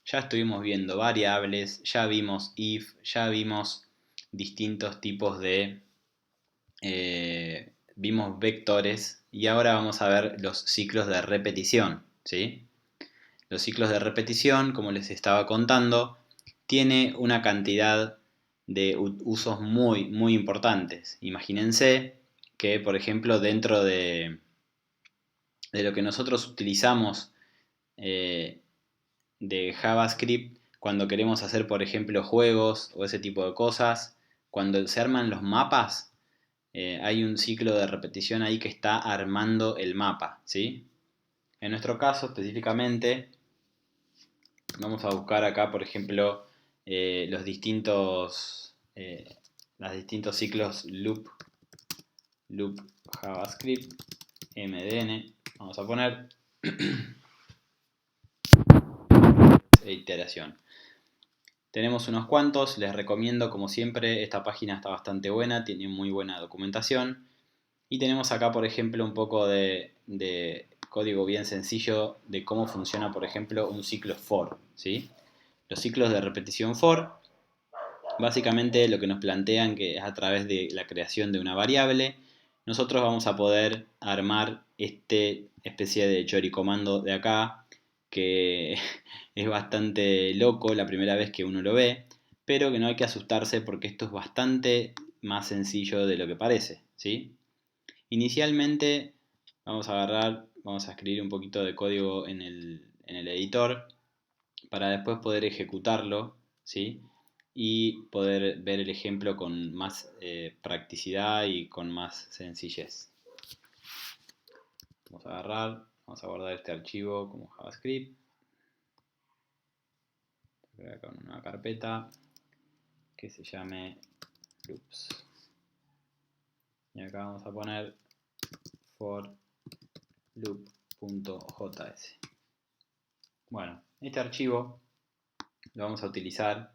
ya estuvimos viendo variables, ya vimos if, ya vimos distintos tipos de... vimos vectores y ahora vamos a ver los ciclos de repetición, ¿sí? Los ciclos de repetición, como les estaba contando, tiene una cantidad de usos muy importantes. Imagínense que, por ejemplo, dentro de lo que nosotros utilizamos eh, de JavaScript, cuando queremos hacer, por ejemplo, juegos o ese tipo de cosas, cuando se arman los mapas, hay un ciclo de repetición ahí que está armando el mapa, ¿sí? En nuestro caso, específicamente, vamos a buscar acá, por ejemplo, los distintos ciclos loop JavaScript, MDN, vamos a poner iteración. Tenemos unos cuantos, les recomiendo como siempre, esta página está bastante buena, tiene muy buena documentación. Y tenemos acá, por ejemplo, un poco de código bien sencillo de cómo funciona, por ejemplo, un ciclo for, ¿sí? Los ciclos de repetición for, básicamente lo que nos plantean que es a través de la creación de una variable, nosotros vamos a poder armar este especie de choricomando de acá, que es bastante loco la primera vez que uno lo ve, pero que no hay que asustarse porque esto es bastante más sencillo de lo que parece, ¿sí? Inicialmente vamos a escribir un poquito de código en el editor para después poder ejecutarlo, ¿sí? Y poder ver el ejemplo con más practicidad y con más sencillez. Vamos a guardar este archivo como JavaScript. Voy a crear una nueva carpeta que se llame loops. Y acá vamos a poner for loop.js. Bueno, este archivo lo vamos a utilizar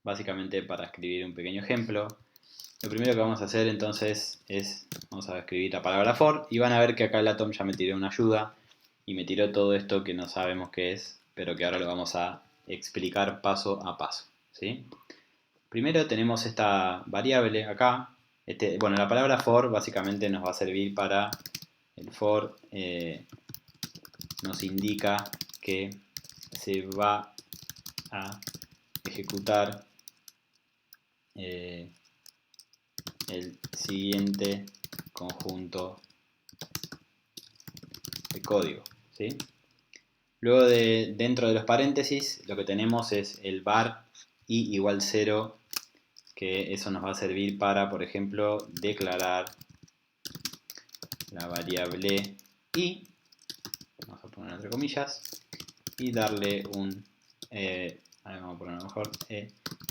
básicamente para escribir un pequeño ejemplo. Lo primero que vamos a hacer entonces es, vamos a escribir la palabra for y van a ver que acá el Atom ya me tiró una ayuda y me tiró todo esto que no sabemos qué es, pero que ahora lo vamos a explicar paso a paso, ¿sí? Primero tenemos esta variable acá. Bueno, la palabra for básicamente nos va a servir para el for nos indica que se va a ejecutar el siguiente conjunto de código, ¿sí? Luego dentro de los paréntesis lo que tenemos es el var i igual 0, que eso nos va a servir para, por ejemplo, declarar la variable i, vamos a poner entre comillas, y darle vamos a poner a lo mejor,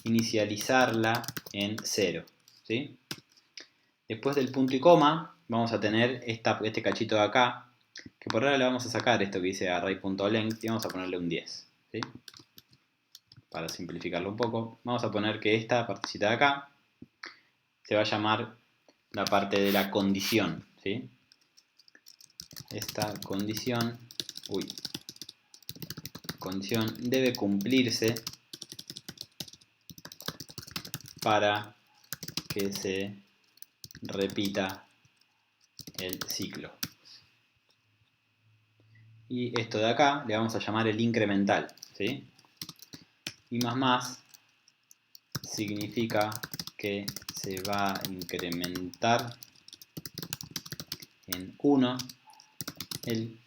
inicializarla en 0, ¿sí? Después del punto y coma vamos a tener este cachito de acá, que por ahora le vamos a sacar esto que dice array.length y vamos a ponerle un 10, ¿sí? Para simplificarlo un poco, vamos a poner que esta partecita de acá se va a llamar la parte de la condición, ¿sí? Esta condición debe cumplirse para que se repita el ciclo. Y esto de acá le vamos a llamar el incremental, ¿sí? Y más significa que se va a incrementar en 1 el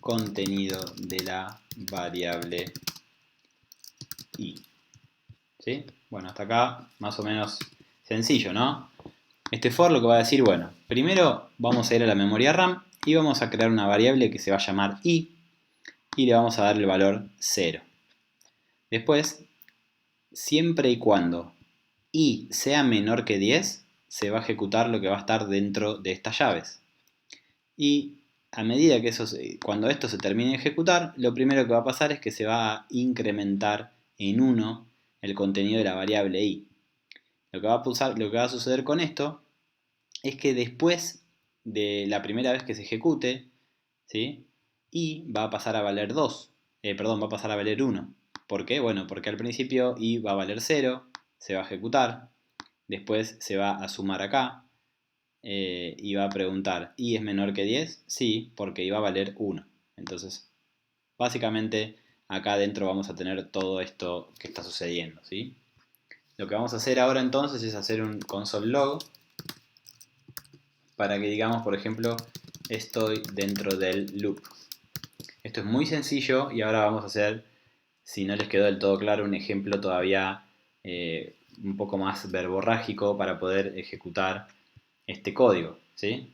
contenido de la variable i, ¿sí? Bueno, hasta acá más o menos sencillo, ¿no? Este for lo que va a decir, bueno, primero vamos a ir a la memoria RAM y vamos a crear una variable que se va a llamar i y le vamos a dar el valor 0. Después, siempre y cuando i sea menor que 10, se va a ejecutar lo que va a estar dentro de estas llaves. Y a medida que cuando esto se termine de ejecutar, lo primero que va a pasar es que se va a incrementar en 1 el contenido de la variable i. Lo que va a suceder con esto es que después de la primera vez que se ejecute, ¿sí? I va a pasar a valer 2, perdón, va a pasar a valer 1. ¿Por qué? Bueno, porque al principio i va a valer 0, se va a ejecutar, después se va a sumar acá, y va a preguntar, ¿i es menor que 10? Sí, porque i va a valer 1. Entonces, básicamente, acá adentro vamos a tener todo esto que está sucediendo, ¿sí? Lo que vamos a hacer ahora entonces es hacer un console log para que digamos, por ejemplo, estoy dentro del loop. Esto es muy sencillo y ahora vamos a hacer, si no les quedó del todo claro, un ejemplo todavía un poco más verborrágico para poder ejecutar este código, ¿sí?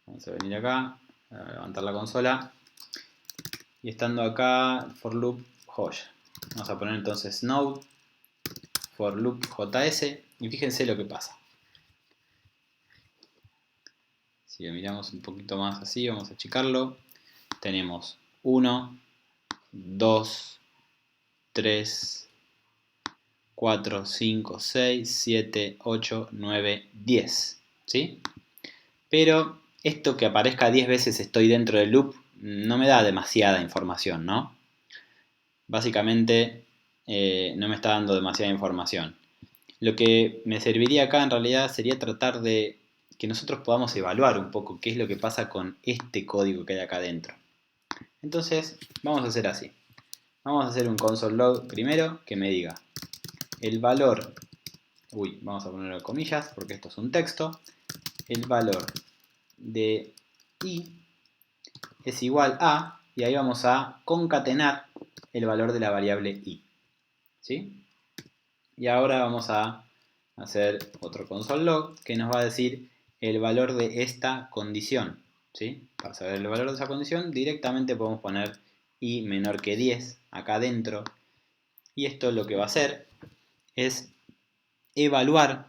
Vamos a venir acá, a levantar la consola y estando acá, for loop, joya. Vamos a poner entonces node for loop js y fíjense lo que pasa. Si lo miramos un poquito más así, vamos a achicarlo. Tenemos 1, 2, 3, 4, 5, 6, 7, 8, 9, 10. ¿Sí? Pero esto que aparezca 10 veces estoy dentro del loop no me da demasiada información, ¿no? Básicamente no me está dando demasiada información. Lo que me serviría acá en realidad sería tratar de que nosotros podamos evaluar un poco qué es lo que pasa con este código que hay acá adentro. Entonces vamos a hacer así. Vamos a hacer un console log primero que me diga el valor, vamos a ponerlo en comillas porque esto es un texto, el valor de i es igual a, y ahí vamos a concatenar el valor de la variable i. ¿Sí? Y ahora vamos a hacer otro console log que nos va a decir el valor de esta condición. ¿Sí? Para saber el valor de esa condición directamente podemos poner i menor que 10 acá adentro. Y esto lo que va a hacer es evaluar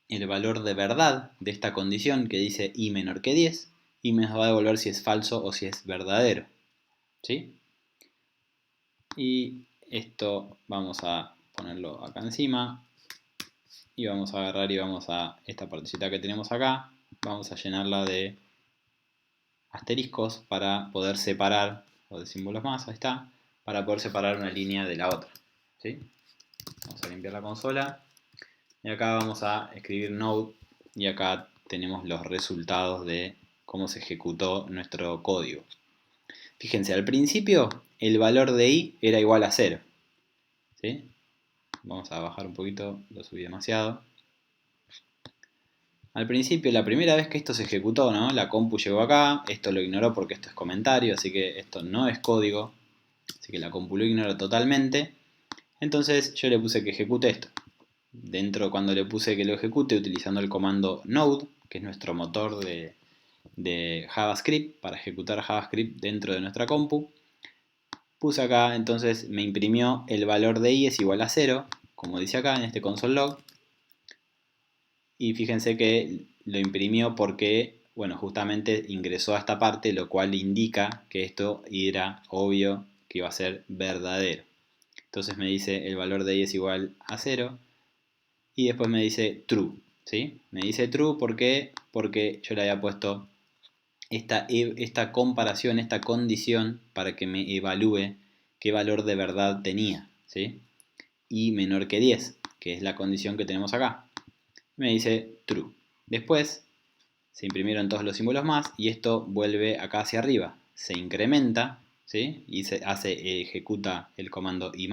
el valor de verdad de esta condición que dice i menor que 10 y me va a devolver si es falso o si es verdadero. ¿Sí? Y esto vamos a ponerlo acá encima y vamos a agarrar y vamos a esta partecita que tenemos acá, vamos a llenarla de asteriscos para poder separar, o de símbolos más, ahí está, para poder separar una línea de la otra. ¿Sí? Vamos a limpiar la consola y acá vamos a escribir node y acá tenemos los resultados de cómo se ejecutó nuestro código. Fíjense, al principio el valor de i era igual a 0. ¿Sí? Vamos a bajar un poquito, lo subí demasiado. Al principio, la primera vez que esto se ejecutó, ¿no? La compu llegó acá, esto lo ignoró porque esto es comentario, así que esto no es código. Así que la compu lo ignoró totalmente. Entonces yo le puse que ejecute esto. Dentro, cuando le puse que lo ejecute utilizando el comando node, que es nuestro motor de JavaScript, para ejecutar JavaScript dentro de nuestra compu, puse acá, entonces me imprimió el valor de i es igual a 0, como dice acá en este console log. Y fíjense que lo imprimió porque, bueno, justamente ingresó a esta parte, lo cual indica que esto era obvio que iba a ser verdadero. Entonces me dice el valor de i es igual a 0 y después me dice true, ¿sí? Me dice true porque yo le había puesto esta comparación, esta condición para que me evalúe qué valor de verdad tenía, ¿sí? Y menor que 10, que es la condición que tenemos acá. Me dice true. Después se imprimieron todos los símbolos más y esto vuelve acá hacia arriba. Se incrementa, ¿sí? Y ejecuta el comando i++.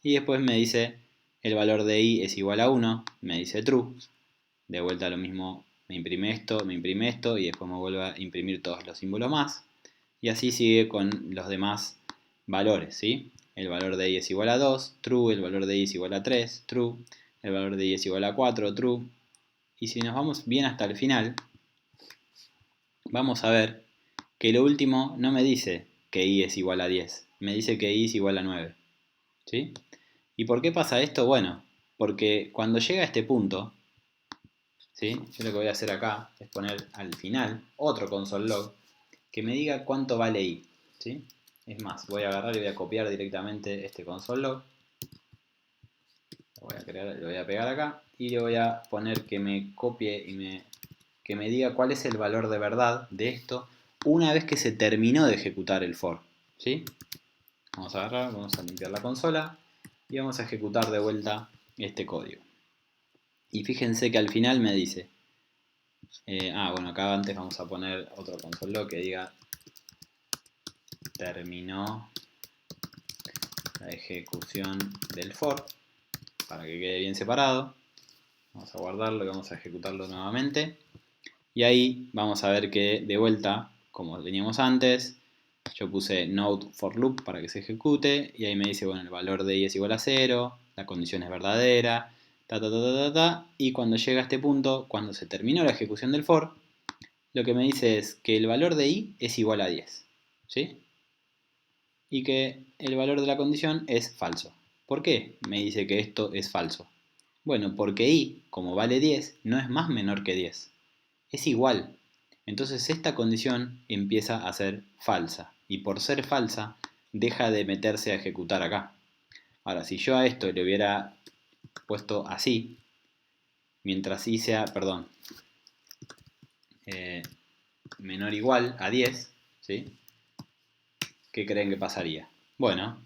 Y después me dice el valor de i es igual a 1, me dice true. De vuelta lo mismo, me imprime esto y después me vuelve a imprimir todos los símbolos más. Y así sigue con los demás valores, ¿sí? El valor de i es igual a 2, true. El valor de i es igual a 3, true. El valor de i es igual a 4, true. Y si nos vamos bien hasta el final, vamos a ver que lo último no me dice que i es igual a 10, me dice que i es igual a 9. ¿Sí? ¿Y por qué pasa esto? Bueno, porque cuando llega a este punto, ¿sí? Yo lo que voy a hacer acá es poner al final otro console log que me diga cuánto vale i. ¿Sí? Es más, voy a agarrar y voy a copiar directamente este console log. Lo voy a pegar acá y le voy a poner que me copie y que me diga cuál es el valor de verdad de esto una vez que se terminó de ejecutar el for. ¿Sí? Vamos a agarrar, vamos a limpiar la consola y vamos a ejecutar de vuelta este código. Y fíjense que al final me dice, bueno, acá antes vamos a poner otro console log que diga terminó la ejecución del for, para que quede bien separado. Vamos a guardarlo y vamos a ejecutarlo nuevamente. Y ahí vamos a ver que de vuelta, como teníamos antes, yo puse node for loop para que se ejecute. Y ahí me dice, bueno, el valor de i es igual a 0, la condición es verdadera, y cuando llega a este punto, cuando se terminó la ejecución del for, lo que me dice es que el valor de i es igual a 10. ¿Sí? Y que el valor de la condición es falso. ¿Por qué me dice que esto es falso? Bueno, porque i, como vale 10, no es más menor que 10. Es igual. Entonces esta condición empieza a ser falsa. Y por ser falsa, deja de meterse a ejecutar acá. Ahora, si yo a esto le hubiera puesto así, mientras i sea, menor o igual a 10, ¿sí? ¿Qué creen que pasaría? Bueno,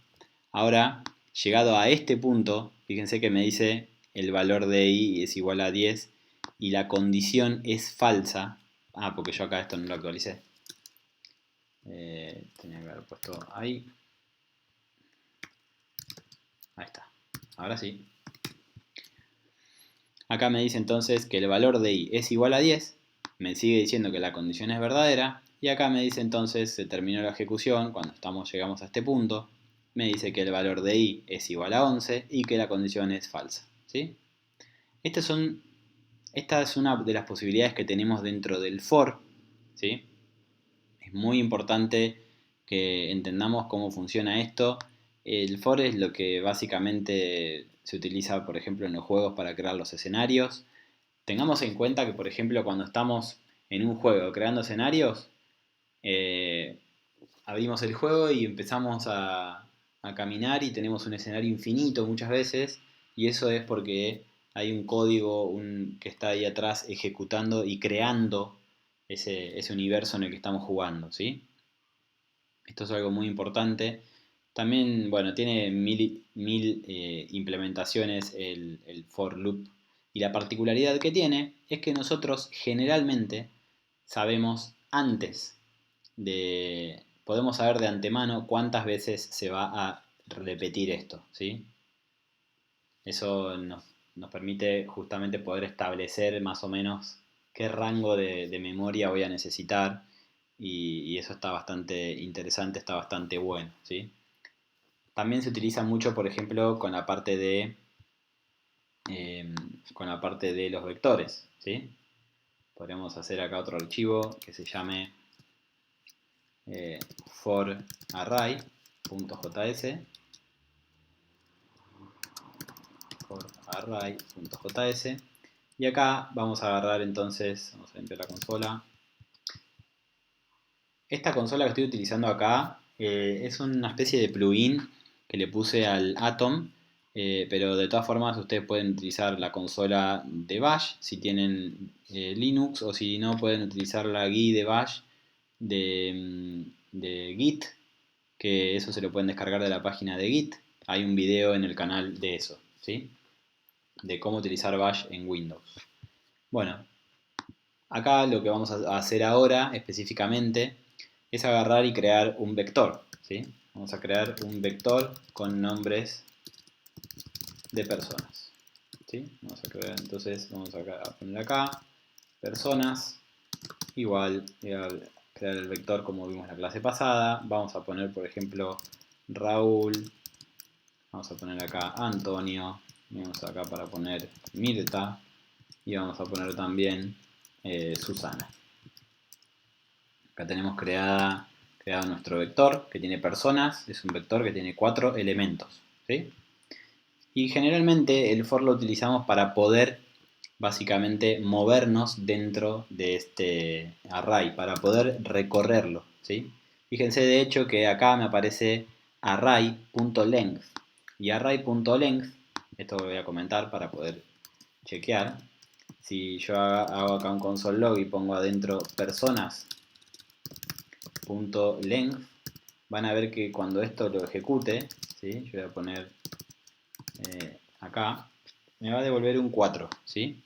ahora, llegado a este punto, fíjense que me dice el valor de i es igual a 10 y la condición es falsa. Porque yo acá esto no lo actualicé. Tenía que haber puesto ahí. Ahí está. Ahora sí. Acá me dice entonces que el valor de i es igual a 10. Me sigue diciendo que la condición es verdadera. Y acá me dice entonces, se terminó la ejecución, cuando llegamos a este punto, me dice que el valor de i es igual a 11 y que la condición es falsa. ¿Sí? Esta es una de las posibilidades que tenemos dentro del for. ¿Sí? Es muy importante que entendamos cómo funciona esto. El for es lo que básicamente se utiliza, por ejemplo, en los juegos para crear los escenarios. Tengamos en cuenta que, por ejemplo, cuando estamos en un juego creando escenarios, eh, abrimos el juego y empezamos a caminar y tenemos un escenario infinito muchas veces, y eso es porque hay un código que está ahí atrás ejecutando y creando ese universo en el que estamos jugando, ¿sí? Esto es algo muy importante. También, bueno, tiene mil implementaciones el for loop. Y la particularidad que tiene es que nosotros generalmente sabemos antes podemos saber de antemano cuántas veces se va a repetir esto, ¿sí? Eso nos permite justamente poder establecer más o menos qué rango de memoria voy a necesitar y eso está bastante interesante, está bastante bueno, ¿sí? También se utiliza mucho, por ejemplo, con la parte de los vectores, ¿sí? Podríamos hacer acá otro archivo que se llame forArray.js forArray.js y acá vamos a agarrar entonces, vamos a limpiar la consola. Esta consola que estoy utilizando acá es una especie de plugin que le puse al Atom, pero de todas formas ustedes pueden utilizar la consola de Bash si tienen Linux, o si no pueden utilizar la GUI de Bash de Git, que eso se lo pueden descargar de la página de Git. Hay un video en el canal de eso, ¿sí? De cómo utilizar Bash en Windows. Bueno, acá lo que vamos a hacer ahora específicamente es agarrar y crear un vector, ¿sí? Vamos a crear un vector con nombres de personas, ¿sí? Vamos a crear, entonces vamos a poner acá personas igual, voy a crear el vector como vimos en la clase pasada. Vamos a poner, por ejemplo, Raúl, vamos a poner acá Antonio, vamos acá para poner Mirta y vamos a poner también Susana. Acá tenemos creado nuestro vector que tiene personas, es un vector que tiene 4 elementos, ¿sí? Y generalmente el for lo utilizamos para poder básicamente movernos dentro de este array, para poder recorrerlo, ¿sí? Fíjense de hecho que acá me aparece array.length y array.length, esto lo voy a comentar para poder chequear. Si yo hago acá un console log y pongo adentro personas.length, van a ver que cuando esto lo ejecute, ¿sí? Yo voy a poner acá, me va a devolver un 4, ¿sí?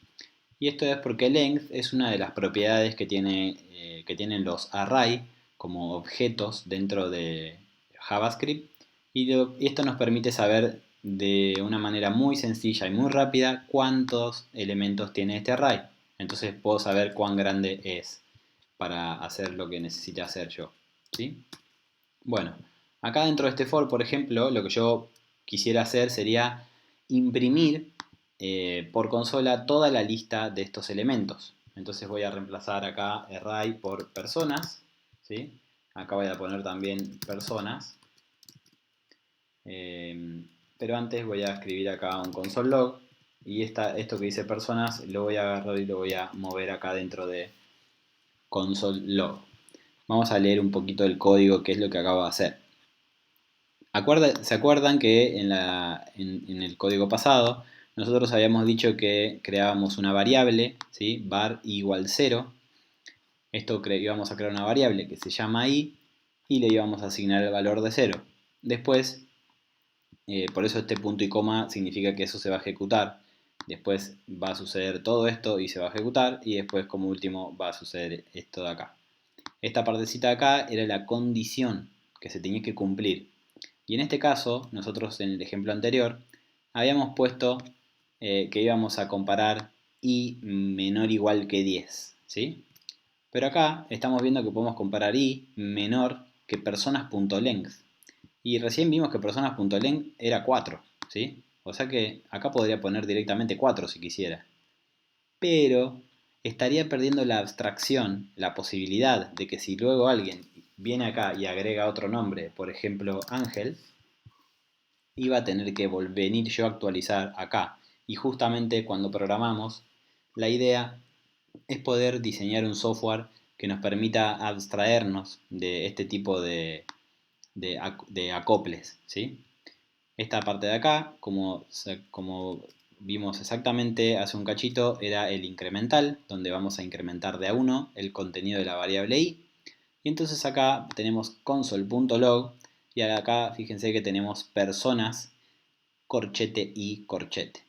Y esto es porque length es una de las propiedades que tienen los array como objetos dentro de JavaScript, y esto nos permite saber de una manera muy sencilla y muy rápida cuántos elementos tiene este array. Entonces puedo saber cuán grande es para hacer lo que necesite hacer yo, ¿sí? Bueno, acá dentro de este for, por ejemplo, lo que yo quisiera hacer sería imprimir por consola toda la lista de estos elementos. Entonces voy a reemplazar acá array por personas, ¿sí? Acá voy a poner también personas, pero antes voy a escribir acá un console log, y esto que dice personas lo voy a agarrar y lo voy a mover acá dentro de console log. Vamos a leer un poquito el código, que es lo que acabo de hacer. ¿Se acuerdan que en el código pasado nosotros habíamos dicho que creábamos una variable, ¿sí? Var igual 0? Esto íbamos a crear una variable que se llama i y le íbamos a asignar el valor de 0. Después, por eso este punto y coma significa que eso se va a ejecutar. Después va a suceder todo esto y se va a ejecutar, y después como último va a suceder esto de acá. Esta partecita de acá era la condición que se tenía que cumplir. Y en este caso, nosotros en el ejemplo anterior, habíamos puesto que íbamos a comparar i menor o igual que 10, ¿sí? Pero acá estamos viendo que podemos comparar i menor que personas.length. Y recién vimos que personas.length era 4, ¿sí? O sea que acá podría poner directamente 4 si quisiera. Pero estaría perdiendo la abstracción, la posibilidad de que si luego alguien viene acá y agrega otro nombre, por ejemplo Ángel, iba a tener que venir yo a actualizar acá. Y justamente cuando programamos, la idea es poder diseñar un software que nos permita abstraernos de este tipo de acoples, ¿sí? Esta parte de acá, como vimos exactamente hace un cachito, era el incremental, donde vamos a incrementar de a 1 el contenido de la variable i. Y entonces acá tenemos console.log, y acá fíjense que tenemos personas corchete i corchete.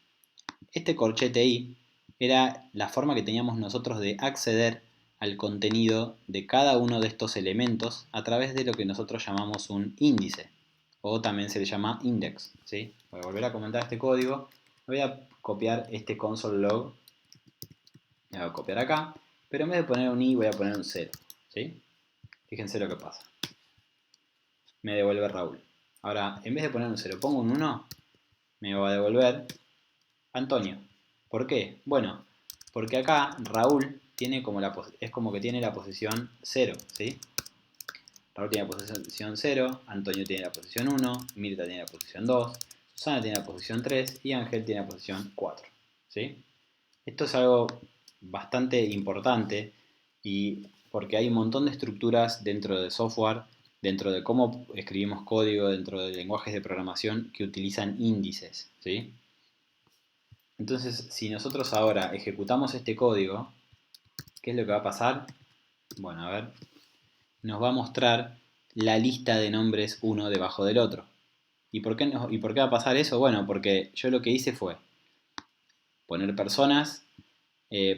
Este corchete i era la forma que teníamos nosotros de acceder al contenido de cada uno de estos elementos a través de lo que nosotros llamamos un índice, o también se le llama index, ¿sí? Voy a volver a comentar este código. Voy a copiar este console log, voy a copiar acá, pero en vez de poner un i voy a poner un 0, ¿sí? Fíjense lo que pasa. Me devuelve Raúl. Ahora, en vez de poner un 0, pongo un 1, me va a devolver Antonio. ¿Por qué? Bueno, porque acá Raúl tiene es como que tiene la posición 0, ¿sí? Raúl tiene la posición 0, Antonio tiene la posición 1, Mirta tiene la posición 2, Susana tiene la posición 3 y Ángel tiene la posición 4, ¿sí? Esto es algo bastante importante, y porque hay un montón de estructuras dentro de software, dentro de cómo escribimos código, dentro de lenguajes de programación que utilizan índices, ¿sí? Entonces, si nosotros ahora ejecutamos este código, ¿qué es lo que va a pasar? Bueno, a ver, nos va a mostrar la lista de nombres uno debajo del otro. ¿Y por qué va a pasar eso? Bueno, porque yo lo que hice fue poner personas,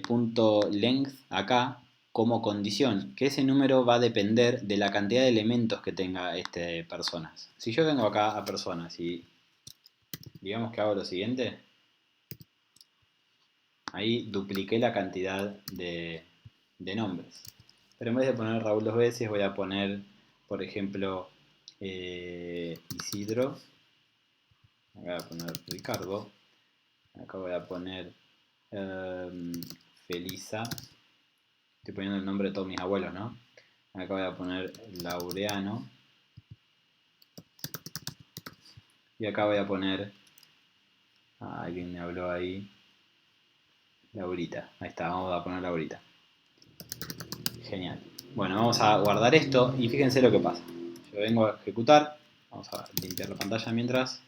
punto length acá como condición, que ese número va a depender de la cantidad de elementos que tenga este personas. Si yo vengo acá a personas y digamos que hago lo siguiente, ahí dupliqué la cantidad de nombres. Pero en vez de poner Raúl dos veces, voy a poner, por ejemplo, Isidro. Acá voy a poner Ricardo. Acá voy a poner Felisa. Estoy poniendo el nombre de todos mis abuelos, ¿no? Acá voy a poner Laureano. Y acá voy a poner... alguien me habló ahí. Laurita. Ahí está, vamos a poner Laurita. Genial. Bueno, vamos a guardar esto y fíjense lo que pasa. Yo vengo a ejecutar. Vamos a limpiar la pantalla mientras.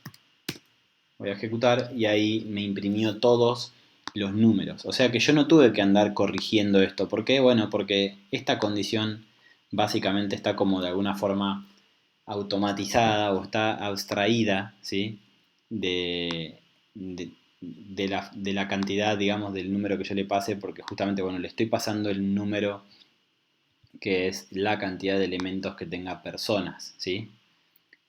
Voy a ejecutar y ahí me imprimió todos los números. O sea que yo no tuve que andar corrigiendo esto. ¿Por qué? Bueno, porque esta condición básicamente está como de alguna forma automatizada o está abstraída, ¿sí? De la cantidad, digamos, del número que yo le pase, porque justamente, bueno, le estoy pasando el número que es la cantidad de elementos que tenga personas, ¿sí?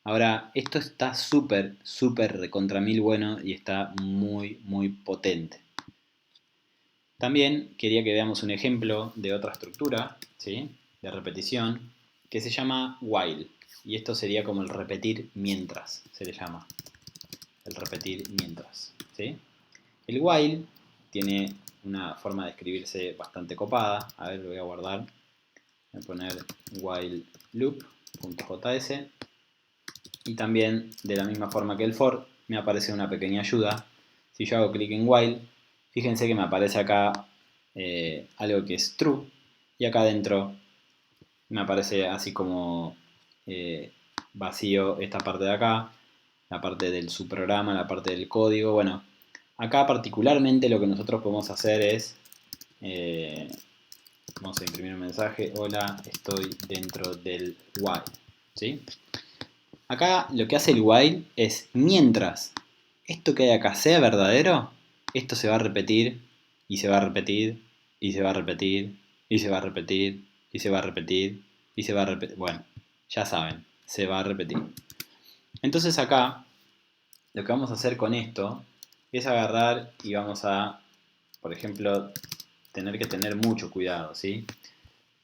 Ahora, esto está súper, súper recontra mil bueno y está muy, muy potente. También quería que veamos un ejemplo de otra estructura, ¿sí? De repetición, que se llama while. Y esto sería como el repetir mientras, se le llama. El repetir mientras, ¿sí? El while tiene una forma de escribirse bastante copada. A ver, lo voy a guardar. Voy a poner while loop.js. Y también, de la misma forma que el for, me aparece una pequeña ayuda. Si yo hago clic en while, fíjense que me aparece acá algo que es true. Y acá adentro me aparece así como vacío esta parte de acá, la parte del subprograma, la parte del código. Bueno, acá particularmente lo que nosotros podemos hacer es, vamos a imprimir un mensaje, hola, estoy dentro del while, ¿sí? Acá lo que hace el while es, mientras esto que hay acá sea verdadero, esto se va a repetir, y se va a repetir, y se va a repetir, y se va a repetir, y se va a repetir, y se va a repetir. Bueno, ya saben, se va a repetir. Entonces acá, lo que vamos a hacer con esto es agarrar y vamos a, por ejemplo, tener que tener mucho cuidado, ¿sí?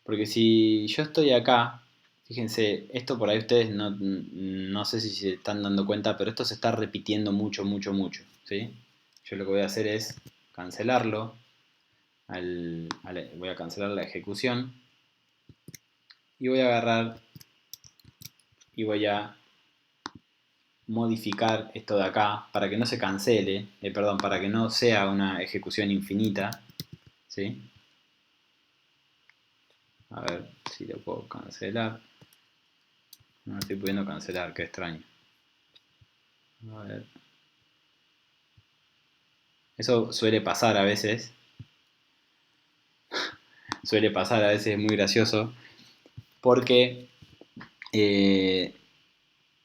Porque si yo estoy acá, fíjense, esto por ahí ustedes no sé si se están dando cuenta, pero esto se está repitiendo mucho, mucho, mucho, ¿sí? Yo lo que voy a hacer es cancelarlo, voy a cancelar la ejecución y voy a agarrar y voy a modificar esto de acá para que no se cancele, perdón, para que no sea una ejecución infinita, ¿sí? A ver si lo puedo cancelar. No estoy pudiendo cancelar, qué extraño. A ver. Eso suele pasar a veces. Suele pasar a veces, es muy gracioso. Porque eh,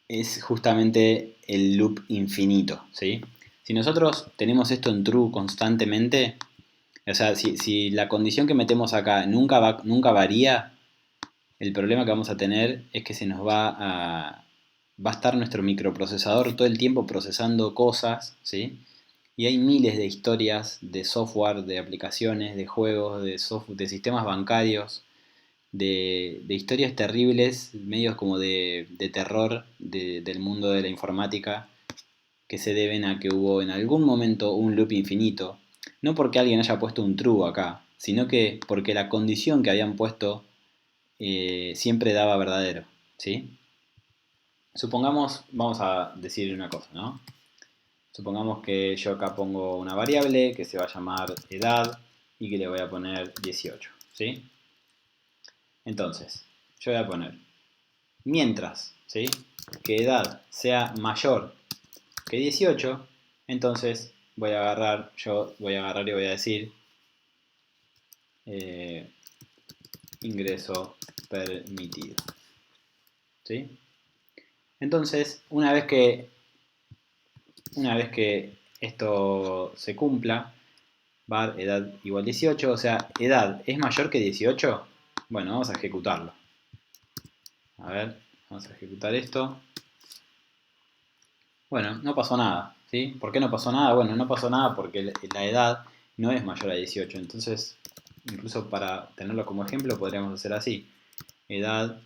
es justamente el loop infinito, ¿sí? Si nosotros tenemos esto en true constantemente, o sea, si la condición que metemos acá nunca varía, el problema que vamos a tener es que se nos va a estar nuestro microprocesador todo el tiempo procesando cosas, ¿sí? Y hay miles de historias de software, de aplicaciones, de juegos, de sistemas bancarios, de historias terribles, medios como de terror del mundo de la informática, que se deben a que hubo en algún momento un loop infinito. No porque alguien haya puesto un true acá, sino que porque la condición que habían puesto siempre daba verdadero, ¿sí? Supongamos, vamos a decir una cosa, ¿no? Supongamos que yo acá pongo una variable que se va a llamar edad y que le voy a poner 18, ¿sí? Entonces, yo voy a poner mientras, ¿sí? Que edad sea mayor que 18, entonces yo voy a agarrar y voy a decir eh, ingreso permitido, ¿sí? Entonces, una vez que esto se cumpla, var edad igual 18, o sea, edad es mayor que 18, bueno, vamos a ejecutarlo. A ver, vamos a ejecutar esto. Bueno, no pasó nada, ¿sí? ¿Por qué no pasó nada? Bueno, no pasó nada porque la edad no es mayor a 18, entonces, incluso para tenerlo como ejemplo, podríamos hacer así. Edad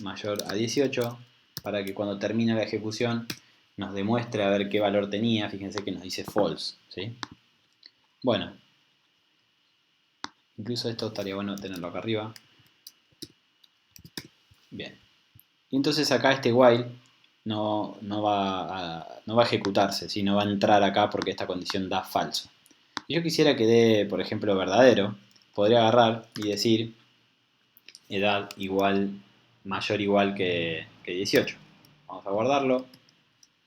mayor a 18, para que cuando termine la ejecución nos demuestre a ver qué valor tenía. Fíjense que nos dice false, ¿sí? Bueno, incluso esto estaría bueno tenerlo acá arriba. Bien. Y entonces acá este while no va a ejecutarse, ¿sí? No va a entrar acá porque esta condición da falso. Si yo quisiera que dé, por ejemplo, verdadero, podría agarrar y decir edad igual, mayor igual que 18. Vamos a guardarlo,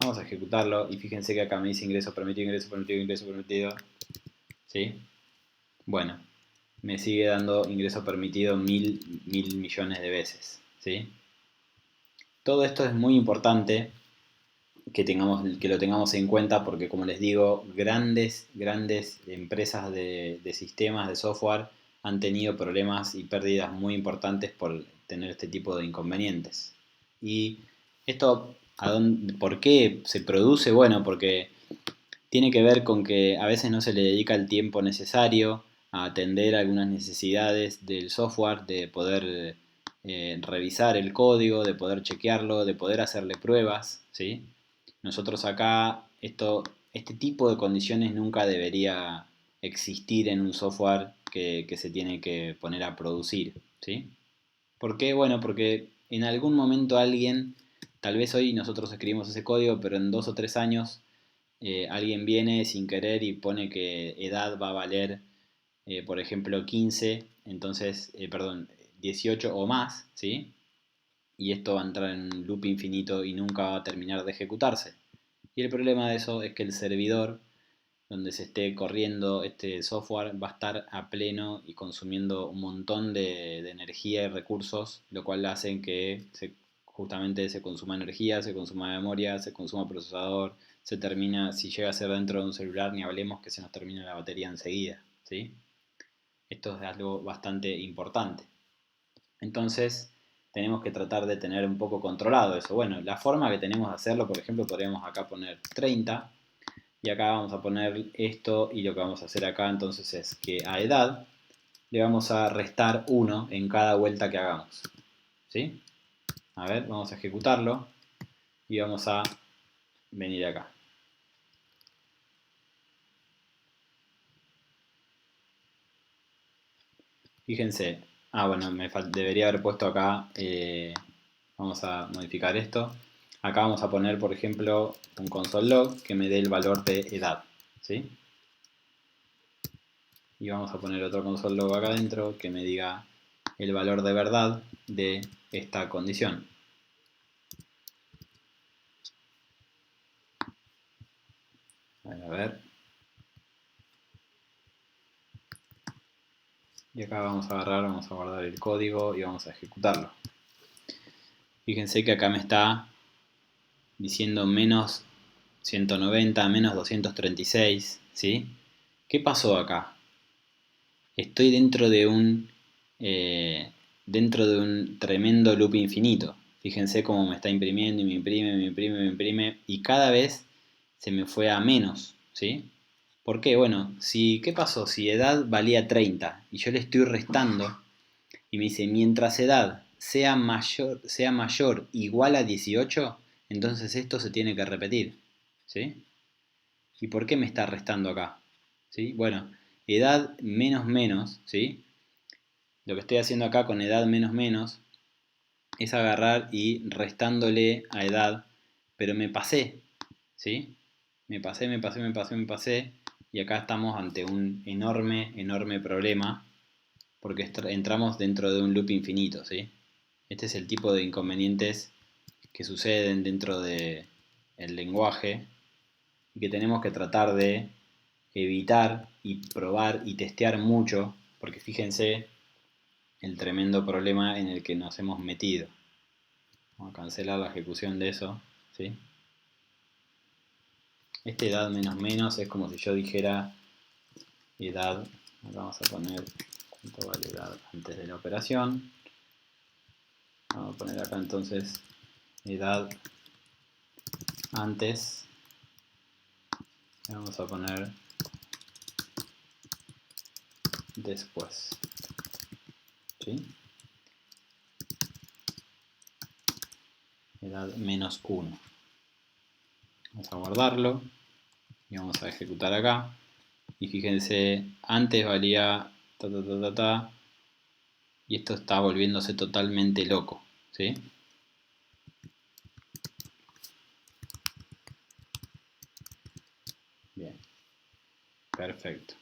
vamos a ejecutarlo y fíjense que acá me dice ingreso permitido, ingreso permitido, ingreso permitido. ¿Sí? Bueno, me sigue dando ingreso permitido mil millones de veces. ¿Sí? Todo esto es muy importante que lo tengamos en cuenta porque, como les digo, grandes empresas de sistemas, de software, han tenido problemas y pérdidas muy importantes por tener este tipo de inconvenientes. Y esto, ¿por qué se produce? Bueno, porque tiene que ver con que a veces no se le dedica el tiempo necesario a atender algunas necesidades del software, de poder revisar el código, de poder chequearlo, de poder hacerle pruebas, ¿sí? Nosotros acá, este tipo de condiciones nunca debería existir en un software que se tiene que poner a producir, ¿sí? ¿Por qué? Bueno, porque en algún momento alguien, tal vez hoy nosotros escribimos ese código, pero en 2 o 3 años alguien viene sin querer y pone que edad va a valer, por ejemplo, 15, entonces, perdón, 18 o más, ¿sí? Y esto va a entrar en un loop infinito y nunca va a terminar de ejecutarse. Y el problema de eso es que el servidor donde se esté corriendo este software va a estar a pleno y consumiendo un montón de energía y recursos, lo cual hace que justamente se consuma energía, se consuma memoria, se consuma procesador, se termina, si llega a ser dentro de un celular, ni hablemos que se nos termina la batería enseguida, ¿sí? Esto es algo bastante importante. Entonces, tenemos que tratar de tener un poco controlado eso. Bueno, la forma que tenemos de hacerlo, por ejemplo, podríamos acá poner 30 y acá vamos a poner esto y lo que vamos a hacer acá entonces es que a edad le vamos a restar 1 en cada vuelta que hagamos. ¿Sí? A ver, vamos a ejecutarlo y vamos a venir acá. Fíjense, bueno, debería haber puesto acá, vamos a modificar esto. Acá vamos a poner, por ejemplo, un console log que me dé el valor de edad. ¿Sí? Y vamos a poner otro console log acá adentro que me diga el valor de verdad de esta condición. A ver. Y acá vamos a agarrar, vamos a guardar el código y vamos a ejecutarlo. Fíjense que acá me está diciendo menos 190, menos 236, ¿sí? ¿Qué pasó acá? Estoy dentro de un tremendo loop infinito. Fíjense cómo me está imprimiendo y me imprime, me imprime, me imprime y cada vez se me fue a menos, ¿sí? ¿Por qué? Bueno, ¿qué pasó? Si edad valía 30 y yo le estoy restando y me dice, mientras edad sea mayor igual a 18, entonces esto se tiene que repetir, ¿sí? ¿Y por qué me está restando acá? ¿Sí? Bueno, edad menos menos, ¿sí? Lo que estoy haciendo acá con edad menos menos es agarrar y restándole a edad, pero me pasé, ¿sí? Me pasé, y acá estamos ante un enorme problema porque entramos dentro de un loop infinito, ¿sí? Este es el tipo de inconvenientes que suceden dentro del lenguaje y que tenemos que tratar de evitar y probar y testear mucho, porque fíjense el tremendo problema en el que nos hemos metido. Vamos a cancelar la ejecución de eso, ¿sí? Esta edad menos menos es como si yo dijera edad, acá vamos a poner cuánto vale edad antes de la operación. Vamos a poner acá entonces edad antes, vamos a poner después, ¿sí? Edad menos 1. Vamos a guardarlo y vamos a ejecutar acá. Y fíjense, antes valía y esto está volviéndose totalmente loco, ¿sí? Bien, perfecto.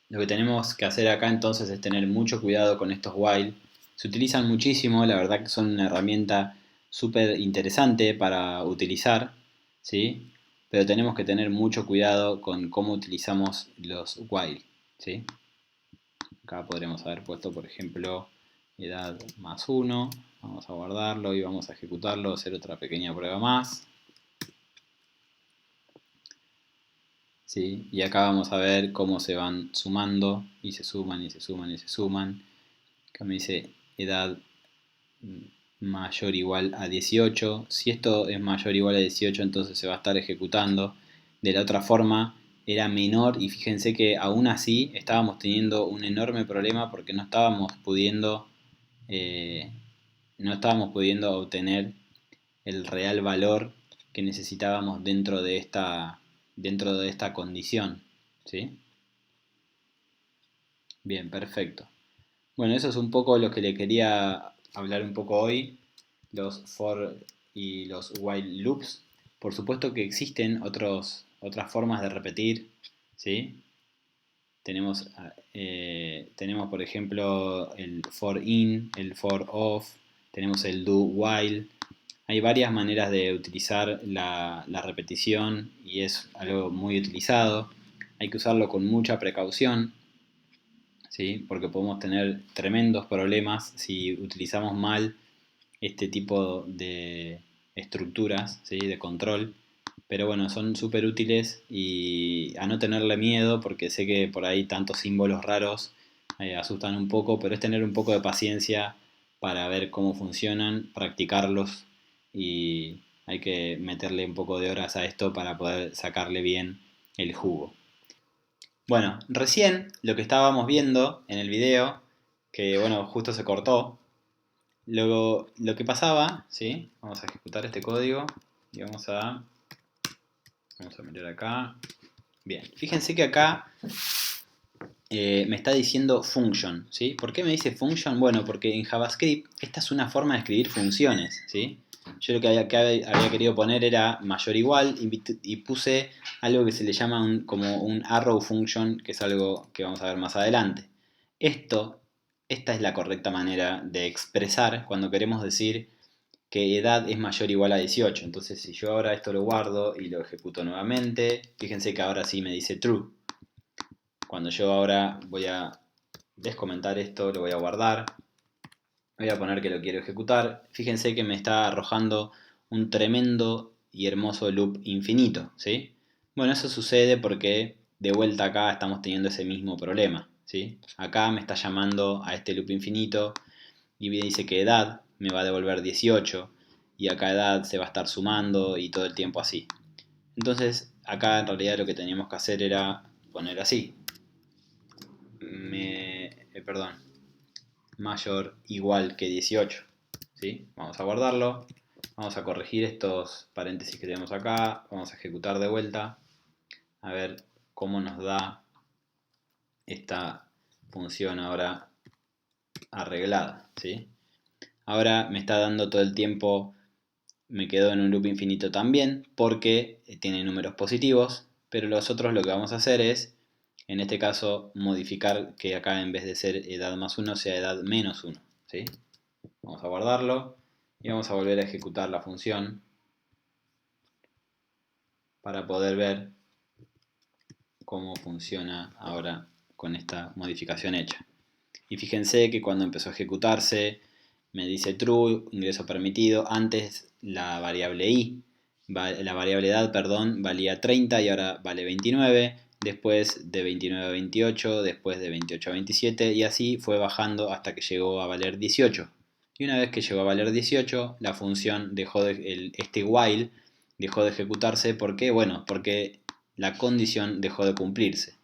Lo que tenemos que hacer acá entonces es tener mucho cuidado con estos while. Se utilizan muchísimo, la verdad que son una herramienta súper interesante para utilizar, ¿sí? Pero tenemos que tener mucho cuidado con cómo utilizamos los while, ¿sí? Acá podremos haber puesto, por ejemplo, edad más 1. Vamos a guardarlo y vamos a ejecutarlo, hacer otra pequeña prueba más. ¿Sí? Y acá vamos a ver cómo se van sumando y se suman y se suman y se suman. Acá me dice edad mayor o igual a 18. Si esto es mayor o igual a 18, entonces se va a estar ejecutando. De la otra forma era menor, y fíjense que aún así estábamos teniendo un enorme problema porque eh, no estábamos pudiendo obtener el real valor que necesitábamos dentro de esta condición. ¿Sí? Bien, perfecto. Bueno, eso es un poco lo que le quería hablar un poco hoy, los for y los while loops. Por supuesto que existen otras formas de repetir, ¿sí? Tenemos por ejemplo el for in, el for of, tenemos el do while. Hay varias maneras de utilizar la repetición y es algo muy utilizado. Hay que usarlo con mucha precaución, ¿sí? Porque podemos tener tremendos problemas si utilizamos mal este tipo de estructuras, ¿sí? De control. Pero bueno, son súper útiles y a no tenerle miedo, porque sé que por ahí tantos símbolos raros asustan un poco, pero es tener un poco de paciencia para ver cómo funcionan, practicarlos, y hay que meterle un poco de horas a esto para poder sacarle bien el jugo. Bueno, recién lo que estábamos viendo en el video, que bueno, justo se cortó, lo que pasaba, ¿sí? Vamos a ejecutar este código y vamos a mirar acá. Bien, fíjense que acá me está diciendo function, ¿sí? ¿Por qué me dice function? Bueno, porque en JavaScript esta es una forma de escribir funciones, ¿sí? Yo lo que había querido poner era mayor o igual y puse algo que se le llama como un arrow function, que es algo que vamos a ver más adelante. Esta es la correcta manera de expresar cuando queremos decir que edad es mayor o igual a 18. Entonces, si yo ahora esto lo guardo y lo ejecuto nuevamente, fíjense que ahora sí me dice true. Cuando yo ahora voy a descomentar esto, lo voy a guardar, voy a poner que lo quiero ejecutar, fíjense que me está arrojando un tremendo y hermoso loop infinito, ¿sí? Bueno, eso sucede porque de vuelta acá estamos teniendo ese mismo problema, ¿sí? Acá me está llamando a este loop infinito y me dice que edad me va a devolver 18, y acá edad se va a estar sumando y todo el tiempo así. Entonces acá en realidad lo que teníamos que hacer era poner así, perdón, mayor igual que 18, ¿sí? Vamos a guardarlo, vamos a corregir estos paréntesis que tenemos acá, vamos a ejecutar de vuelta, a ver cómo nos da esta función ahora arreglada, ¿sí? Ahora me está dando todo el tiempo, me quedo en un loop infinito también, porque tiene números positivos, pero los otros lo que vamos a hacer es, en este caso, modificar que acá en vez de ser edad más 1 sea edad menos 1, ¿sí? Vamos a guardarlo y vamos a volver a ejecutar la función para poder ver cómo funciona ahora con esta modificación hecha. Y fíjense que cuando empezó a ejecutarse me dice true, ingreso permitido. Antes la variable la variable edad, perdón, valía 30 y ahora vale 29. Después de 29 a 28, después de 28 a 27, y así fue bajando hasta que llegó a valer 18. Y una vez que llegó a valer 18, la función este while dejó de ejecutarse. ¿Por qué? Bueno, porque la condición dejó de cumplirse.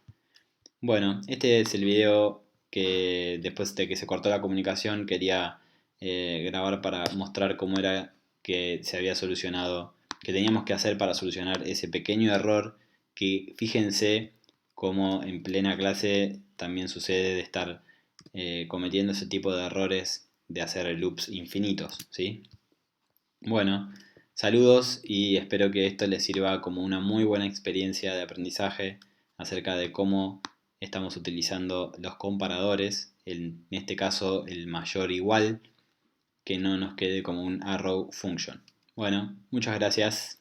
Bueno, este es el video que después de que se cortó la comunicación quería grabar para mostrar cómo era que se había solucionado, que teníamos que hacer para solucionar ese pequeño error que, fíjense cómo en plena clase también sucede de estar cometiendo ese tipo de errores de hacer loops infinitos, ¿sí? Bueno, saludos y espero que esto les sirva como una muy buena experiencia de aprendizaje acerca de cómo estamos utilizando los comparadores, en este caso el mayor igual, que no nos quede como un arrow function. Bueno, muchas gracias.